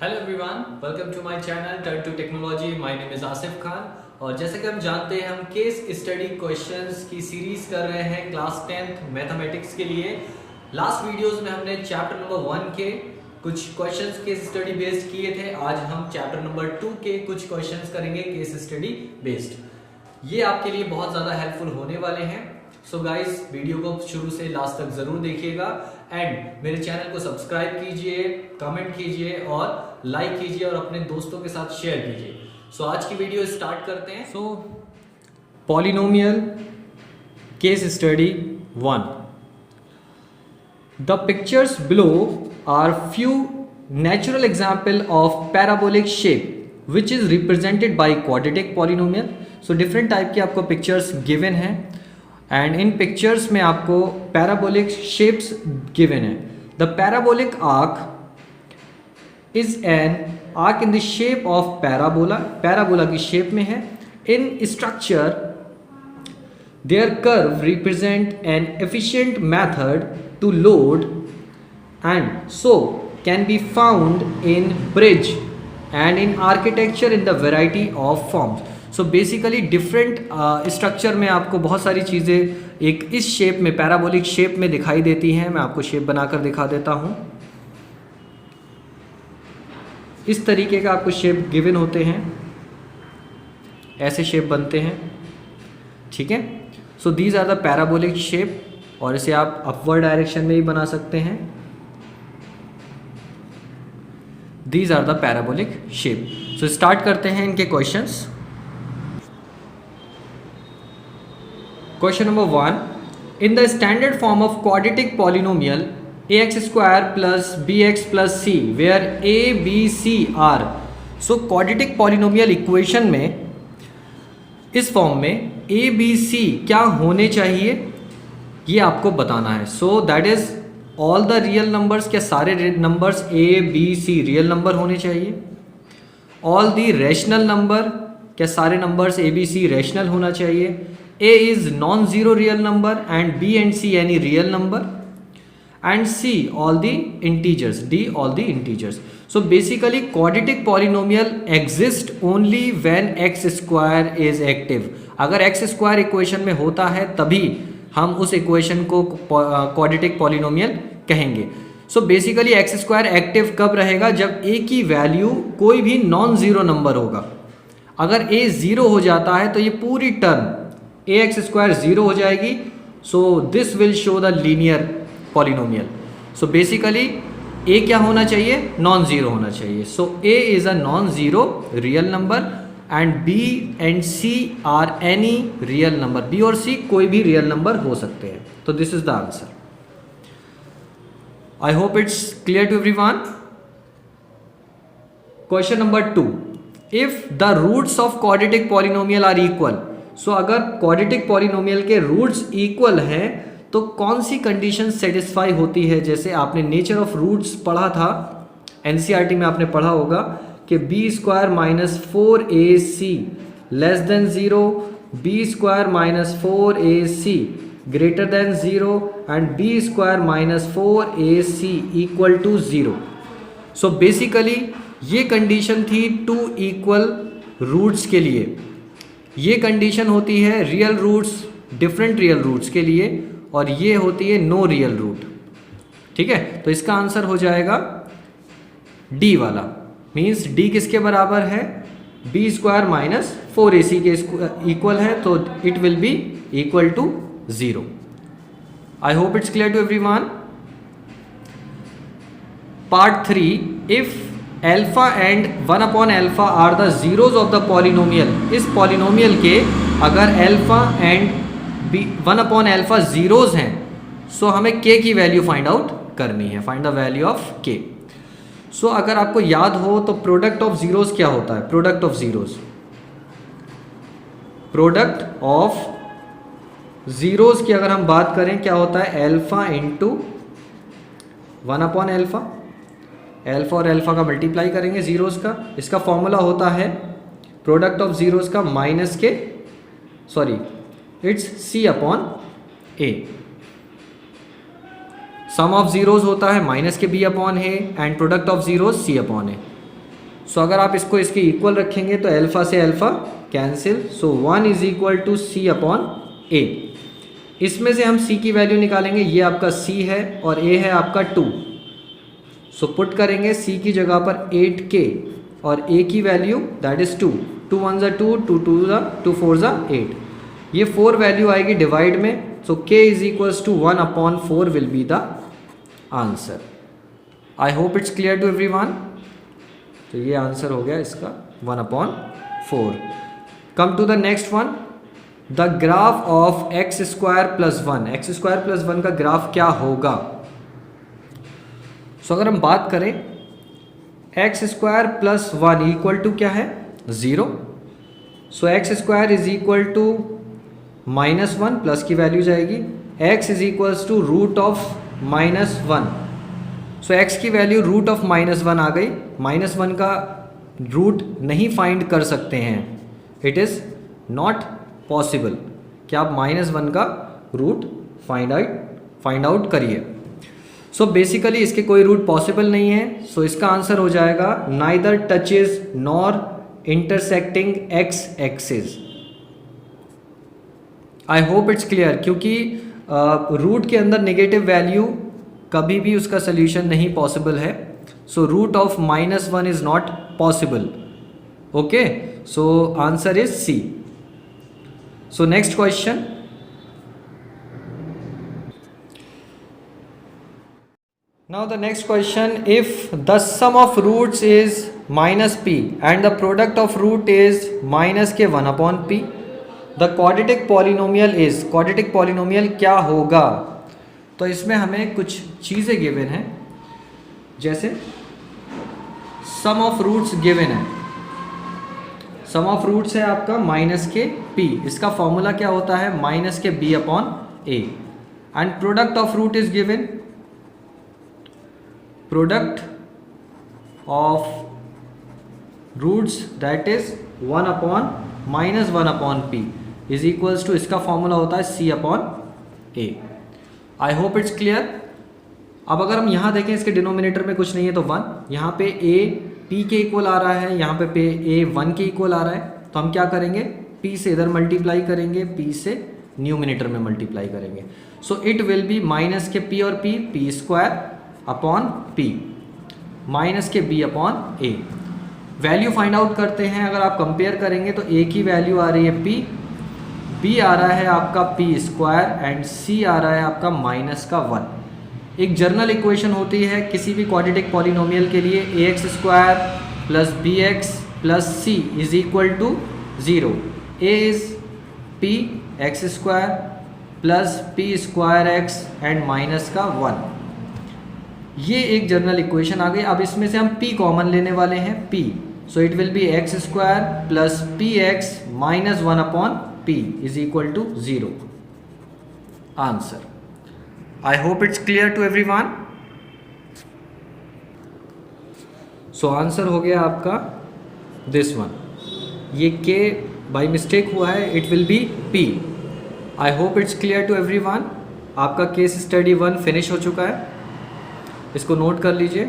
Hello everyone, welcome to my channel turn to technology. My name is Asif Khan और जैसे कि हम जानते हैं हम केस स्टडी क्वेश्चंस की सीरीज कर रहे हैं क्लास 10th मैथमेटिक्स के लिए। लास्ट वीडियोस में हमने चैप्टर नंबर 1 के कुछ क्वेश्चंस केस स्टडी बेस्ड किए थे। आज हम चैप्टर नंबर 2 के कुछ क्वेश्चंस करेंगे केस स्टडी बेस्ड। ये आपके लिए बहुत ज़्यादा हेल्पफुल होने वाले हैं। सो गाइस, वीडियो को शुरू से लास्ट तक जरूर देखिएगा एंड मेरे चैनल को सब्सक्राइब कीजिए, कमेंट कीजिए और लाइक कीजिए और अपने दोस्तों के साथ शेयर कीजिए। सो आज की वीडियो स्टार्ट करते हैं। So polynomial case study 1। The pictures below are few natural example of parabolic shape which is represented by quadratic polynomial। so different type के आपको pictures given हैं एंड इन पिक्चर्स में आपको पैराबोलिक शेप्स गिवन है। The parabolic arch is an arch in the shape of parabola, parabola की shape में है। In structure their curve represent an efficient method to load and so can be found in bridge and in architecture in the variety of forms. So basically different structure में आपको बहुत सारी चीज़ें एक इस शेप में, पैराबोलिक शेप में दिखाई देती हैं। मैं आपको शेप बनाकर दिखा देता हूँ। इस तरीके का आपको शेप गिवन होते हैं, ऐसे शेप बनते हैं, ठीक है। So these are the parabolic shape और इसे आप अपवर्ड डायरेक्शन में भी बना सकते हैं। These are the parabolic shape. So start करते हैं इनके questions. Question number 1. In the standard form of quadratic polynomial ax square plus bx plus c where a, b, c are, so quadratic polynomial equation में इस form में a, b, c क्या होने चाहिए ये आपको बताना है। So that is all the real numbers, क्या सारे numbers a, b, c real number होने चाहिए। ऑल द रैशनल नंबर, क्या सारे numbers a, b, c rational होना चाहिए। A is non-zero real number and B and C any real number and C all the integers, D all the integers. So basically quadratic polynomial exists only when x square is active। अगर x square equation में होता है तभी हम उस equation को quadratic polynomial कहेंगे। So basically x square active कब रहेगा, जब a की वैल्यू कोई भी नॉन ज़ीरो नंबर होगा। अगर a ज़ीरो हो जाता है तो ये पूरी टर्म ax स्क्वायर ज़ीरो हो जाएगी। So this will show the linear polynomial. So basically a क्या होना चाहिए, नॉन ज़ीरो होना चाहिए। So a is a non zero real number and b and c are any real number. b और c कोई भी रियल नंबर हो सकते हैं। तो this is the answer. I hope it's clear to everyone. Question number 2. If the roots of quadratic polynomial are equal, so अगर quadratic polynomial के roots equal हैं तो कौन सी कंडीशन सेटिस्फाई होती है। जैसे आपने नेचर ऑफ रूट्स पढ़ा था, एनसीईआरटी में आपने पढ़ा होगा कि b square minus 4ac less than 0, b square minus 4ac greater than 0 and b square minus 4ac equal to 0। So basically ये कंडीशन थी टू इक्वल रूट्स के लिए। ये कंडीशन होती है real roots, different real roots के लिए, और ये होती है नो रियल रूट, ठीक है। तो इसका आंसर हो जाएगा डी वाला। मीन्स डी किसके बराबर है, बी स्क्वायर माइनस 4ac के इक्वल है, तो it will be equal to 0। I hope it's clear to everyone. Part 3. If alpha and 1 upon alpha are the zeros of the polynomial, इस polynomial के अगर alpha and 1 upon alpha zeros हैं, so हमें k की value find out करनी है, find the value of k। सो अगर आपको याद हो तो प्रोडक्ट ऑफ जीरोज क्या होता है, product of zeros, product of zeros की अगर हम बात करें क्या होता है, alpha into 1 upon alpha, alpha और एल्फा का मल्टीप्लाई करेंगे जीरोस का। इसका फॉर्मूला होता है प्रोडक्ट ऑफ जीरोस का माइनस के, sorry it's c upon a। Sum of zeros होता है माइनस के b अपॉन है and product of zeros c upon है। सो अगर आप इसको इसके इक्वल रखेंगे तो अल्फा से alpha cancel, so 1 is equal to C upon A. इसमें से हम c की वैल्यू निकालेंगे, ये आपका c है और a है आपका 2। सो पुट करेंगे c की जगह पर 8k और a की वैल्यू दैट इज 2। 2 1 ज़ा 2, 2 2 ज़ा 2 4 ज़ा 8। ये 4 वैल्यू आएगी डिवाइड में, so k is equals to 1 upon 4 will be the answer. I hope it's clear to everyone. तो ये आंसर हो गया इसका 1 upon 4। Come to the next one, the graph of x square plus 1। X square plus 1 का graph क्या होगा? सो अगर हम बात करें x square plus 1 equal to क्या है? 0। So x square is equal to -1, plus की वैल्यू जाएगी, x is equals to root of -1। So x की वैल्यू रूट ऑफ -1 आ गई। -1 का रूट नहीं फाइंड कर सकते हैं, इट इज़ नॉट पॉसिबल कि आप -1 का रूट फाइंड आउट करिए। सो बेसिकली इसके कोई रूट पॉसिबल नहीं है। सो इसका आंसर हो जाएगा neither touches nor intersecting x axis. I hope it's clear, क्योंकि रूट के अंदर नेगेटिव वैल्यू कभी भी उसका सोल्यूशन नहीं पॉसिबल है। So root of -1 is not possible. Okay, so answer is C. So next question, now the next question, if the sum of roots is minus p and the product of root is minus के 1 upon p, the quadratic polynomial is, quadratic polynomial क्या होगा? तो इसमें हमें कुछ चीज़ें given हैं, जैसे सम ऑफ रूट्स गिवन है। सम ऑफ रूट्स है आपका माइनस के p, इसका फॉर्मूला क्या होता है? माइनस के b upon a। And product of root is given, product of roots that is 1 upon -1 upon p is equals to, इसका फॉर्मूला होता है c upon a। I hope it's clear. अब अगर हम यहाँ देखें इसके डिनोमिनेटर में कुछ नहीं है तो 1, यहाँ पे a p के इक्वल आ रहा है, यहाँ पे a 1 के इक्वल आ रहा है, तो हम क्या करेंगे? p से इधर मल्टीप्लाई करेंगे, p से न्यूमिनेटर में मल्टीप्लाई करेंगे। सो इट विल बी माइनस के p और p square upon p, minus के b upon a। Value find out करते हैं। अगर आप कंपेयर करेंगे तो a की वैल्यू आ रही है p, b आ रहा है आपका p स्क्वायर एंड c आ रहा है आपका माइनस का 1। एक जनरल इक्वेशन होती है किसी भी क्वाड्रेटिक पॉलिनोमियल के लिए, ax square plus bx plus c is equal to 0। a is p x square plus p square x and minus का 1। ये एक जनरल इक्वेशन आ गई। अब इसमें से हम p कॉमन लेने वाले हैं, p, so it will be x square plus p x minus 1 upon p is equal to 0। Answer. I hope it's clear to everyone. So answer हो गया आपका दिस वन। ये k बाय मिस्टेक हुआ है, it will be p। I hope it's clear to everyone. आपका case study 1 finish हो चुका है, इसको नोट कर लीजिए।